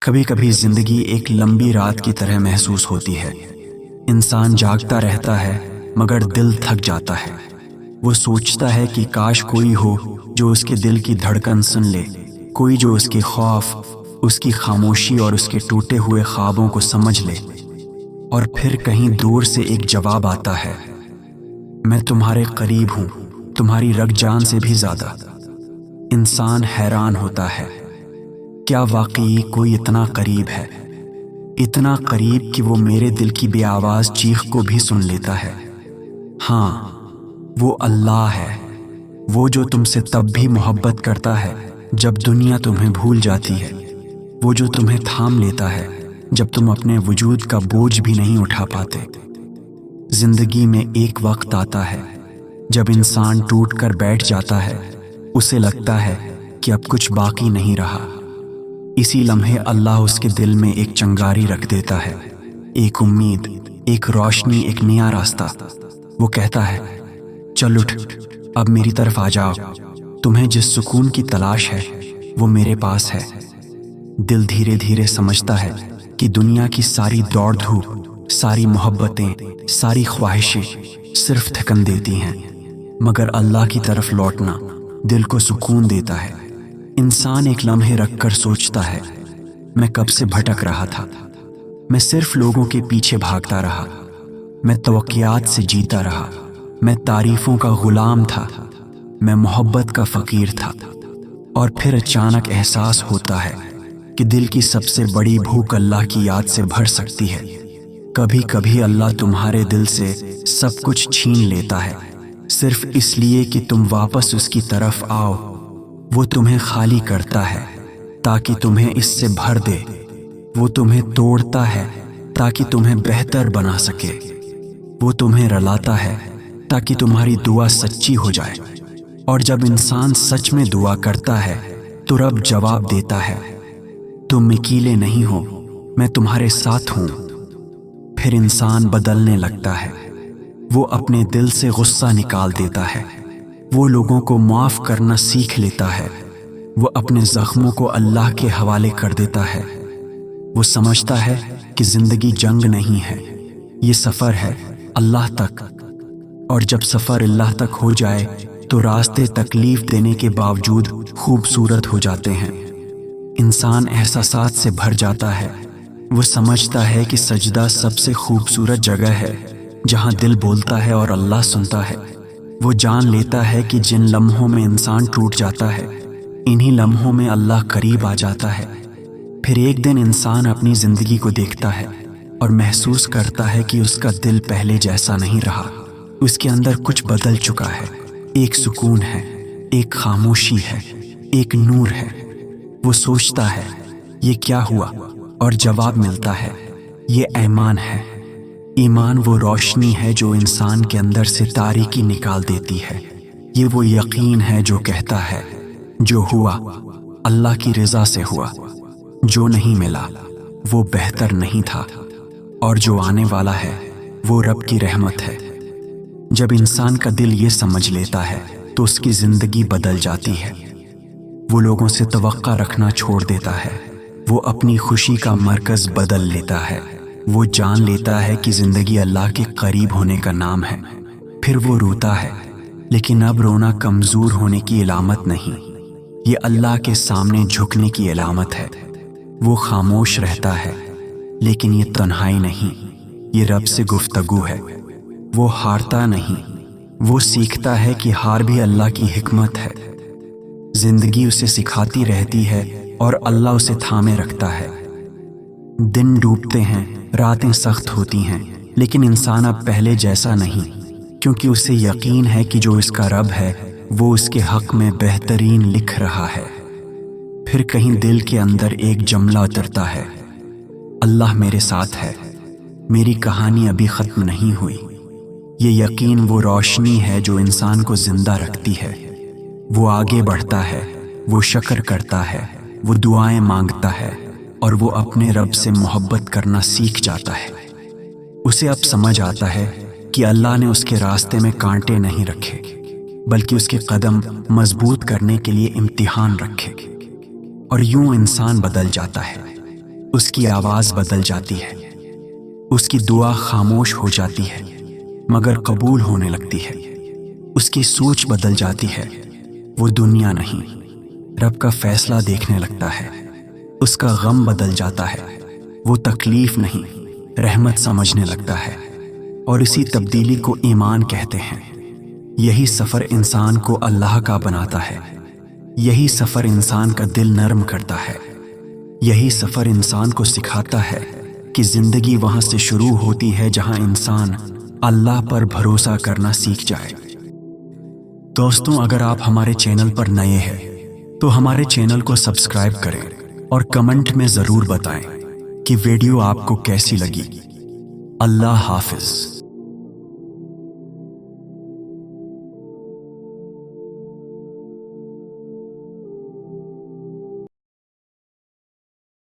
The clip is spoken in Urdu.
کبھی کبھی زندگی ایک لمبی رات کی طرح محسوس ہوتی ہے۔ انسان جاگتا رہتا ہے مگر دل تھک جاتا ہے۔ وہ سوچتا ہے کہ کاش کوئی ہو جو اس کے دل کی دھڑکن سن لے، کوئی جو اس کے خوف، اس کی خاموشی اور اس کے ٹوٹے ہوئے خوابوں کو سمجھ لے۔ اور پھر کہیں دور سے ایک جواب آتا ہے، میں تمہارے قریب ہوں، تمہاری رگ جان سے بھی زیادہ۔ انسان حیران ہوتا ہے، کیا واقعی کوئی اتنا قریب ہے؟ اتنا قریب کہ وہ میرے دل کی بے آواز چیخ کو بھی سن لیتا ہے۔ ہاں، وہ اللہ ہے، وہ جو تم سے تب بھی محبت کرتا ہے جب دنیا تمہیں بھول جاتی ہے، وہ جو تمہیں تھام لیتا ہے جب تم اپنے وجود کا بوجھ بھی نہیں اٹھا پاتے۔ زندگی میں ایک وقت آتا ہے جب انسان ٹوٹ کر بیٹھ جاتا ہے، اسے لگتا ہے کہ اب کچھ باقی نہیں رہا۔ اسی لمحے اللہ اس کے دل میں ایک چنگاری رکھ دیتا ہے، ایک امید، ایک روشنی، ایک نیا راستہ۔ وہ کہتا ہے، چل اٹھ، اب میری طرف آ جاؤ، تمہیں جس سکون کی تلاش ہے وہ میرے پاس ہے۔ دل دھیرے دھیرے سمجھتا ہے کہ دنیا کی ساری دوڑ دھوپ، ساری محبتیں، ساری خواہشیں صرف تھکن دیتی ہیں، مگر اللہ کی طرف لوٹنا دل کو سکون دیتا ہے۔ انسان ایک لمحے رکھ کر سوچتا ہے، میں کب سے بھٹک رہا تھا، میں صرف لوگوں کے پیچھے بھاگتا رہا، میں توقعات سے جیتا رہا، میں تعریفوں کا غلام تھا، میں محبت کا فقیر تھا۔ اور پھر اچانک احساس ہوتا ہے کہ دل کی سب سے بڑی بھوک اللہ کی یاد سے بھر سکتی ہے۔ کبھی کبھی اللہ تمہارے دل سے سب کچھ چھین لیتا ہے، صرف اس لیے کہ تم واپس اس کی طرف آؤ۔ وہ تمہیں خالی کرتا ہے تاکہ تمہیں اس سے بھر دے، وہ تمہیں توڑتا ہے تاکہ تمہیں بہتر بنا سکے، وہ تمہیں رلاتا ہے تاکہ تمہاری دعا سچی ہو جائے۔ اور جب انسان سچ میں دعا کرتا ہے تو رب جواب دیتا ہے، تم اکیلے نہیں ہو، میں تمہارے ساتھ ہوں۔ پھر انسان بدلنے لگتا ہے، وہ اپنے دل سے غصہ نکال دیتا ہے، وہ لوگوں کو معاف کرنا سیکھ لیتا ہے، وہ اپنے زخموں کو اللہ کے حوالے کر دیتا ہے۔ وہ سمجھتا ہے کہ زندگی جنگ نہیں ہے، یہ سفر ہے اللہ تک۔ اور جب سفر اللہ تک ہو جائے تو راستے تکلیف دینے کے باوجود خوبصورت ہو جاتے ہیں۔ انسان احساسات سے بھر جاتا ہے، وہ سمجھتا ہے کہ سجدہ سب سے خوبصورت جگہ ہے جہاں دل بولتا ہے اور اللہ سنتا ہے۔ وہ جان لیتا ہے کہ جن لمحوں میں انسان ٹوٹ جاتا ہے، انہی لمحوں میں اللہ قریب آ جاتا ہے۔ پھر ایک دن انسان اپنی زندگی کو دیکھتا ہے اور محسوس کرتا ہے کہ اس کا دل پہلے جیسا نہیں رہا، اس کے اندر کچھ بدل چکا ہے۔ ایک سکون ہے، ایک خاموشی ہے، ایک نور ہے۔ وہ سوچتا ہے، یہ کیا ہوا؟ اور جواب ملتا ہے، یہ ایمان ہے۔ ایمان وہ روشنی ہے جو انسان کے اندر سے تاریکی نکال دیتی ہے۔ یہ وہ یقین ہے جو کہتا ہے، جو ہوا اللہ کی رضا سے ہوا، جو نہیں ملا وہ بہتر نہیں تھا، اور جو آنے والا ہے وہ رب کی رحمت ہے۔ جب انسان کا دل یہ سمجھ لیتا ہے تو اس کی زندگی بدل جاتی ہے۔ وہ لوگوں سے توقع رکھنا چھوڑ دیتا ہے، وہ اپنی خوشی کا مرکز بدل لیتا ہے۔ وہ جان لیتا ہے کہ زندگی اللہ کے قریب ہونے کا نام ہے۔ پھر وہ روتا ہے، لیکن اب رونا کمزور ہونے کی علامت نہیں، یہ اللہ کے سامنے جھکنے کی علامت ہے۔ وہ خاموش رہتا ہے، لیکن یہ تنہائی نہیں، یہ رب سے گفتگو ہے۔ وہ ہارتا نہیں، وہ سیکھتا ہے کہ ہار بھی اللہ کی حکمت ہے۔ زندگی اسے سکھاتی رہتی ہے اور اللہ اسے تھامے رکھتا ہے۔ دن ڈوبتے ہیں، راتیں سخت ہوتی ہیں، لیکن انسان اب پہلے جیسا نہیں، کیونکہ اسے یقین ہے کہ جو اس کا رب ہے وہ اس کے حق میں بہترین لکھ رہا ہے۔ پھر کہیں دل کے اندر ایک جملہ اترتا ہے، اللہ میرے ساتھ ہے، میری کہانی ابھی ختم نہیں ہوئی۔ یہ یقین وہ روشنی ہے جو انسان کو زندہ رکھتی ہے۔ وہ آگے بڑھتا ہے، وہ شکر کرتا ہے، وہ دعائیں مانگتا ہے، اور وہ اپنے رب سے محبت کرنا سیکھ جاتا ہے۔ اسے اب سمجھ آتا ہے کہ اللہ نے اس کے راستے میں کانٹے نہیں رکھے، بلکہ اس کے قدم مضبوط کرنے کے لیے امتحان رکھے۔ اور یوں انسان بدل جاتا ہے۔ اس کی آواز بدل جاتی ہے، اس کی دعا خاموش ہو جاتی ہے مگر قبول ہونے لگتی ہے، اس کی سوچ بدل جاتی ہے، وہ دنیا نہیں رب کا فیصلہ دیکھنے لگتا ہے، اس کا غم بدل جاتا ہے، وہ تکلیف نہیں رحمت سمجھنے لگتا ہے، اور اسی تبدیلی کو ایمان کہتے ہیں۔ یہی سفر انسان کو اللہ کا بناتا ہے، یہی سفر انسان کا دل نرم کرتا ہے، یہی سفر انسان کو سکھاتا ہے کہ زندگی وہاں سے شروع ہوتی ہے جہاں انسان اللہ پر بھروسہ کرنا سیکھ جائے۔ دوستوں، اگر آپ ہمارے چینل پر نئے ہیں تو ہمارے چینل کو سبسکرائب کریں اور کمنٹ میں ضرور بتائیں کہ ویڈیو آپ کو کیسی لگی۔ اللہ حافظ۔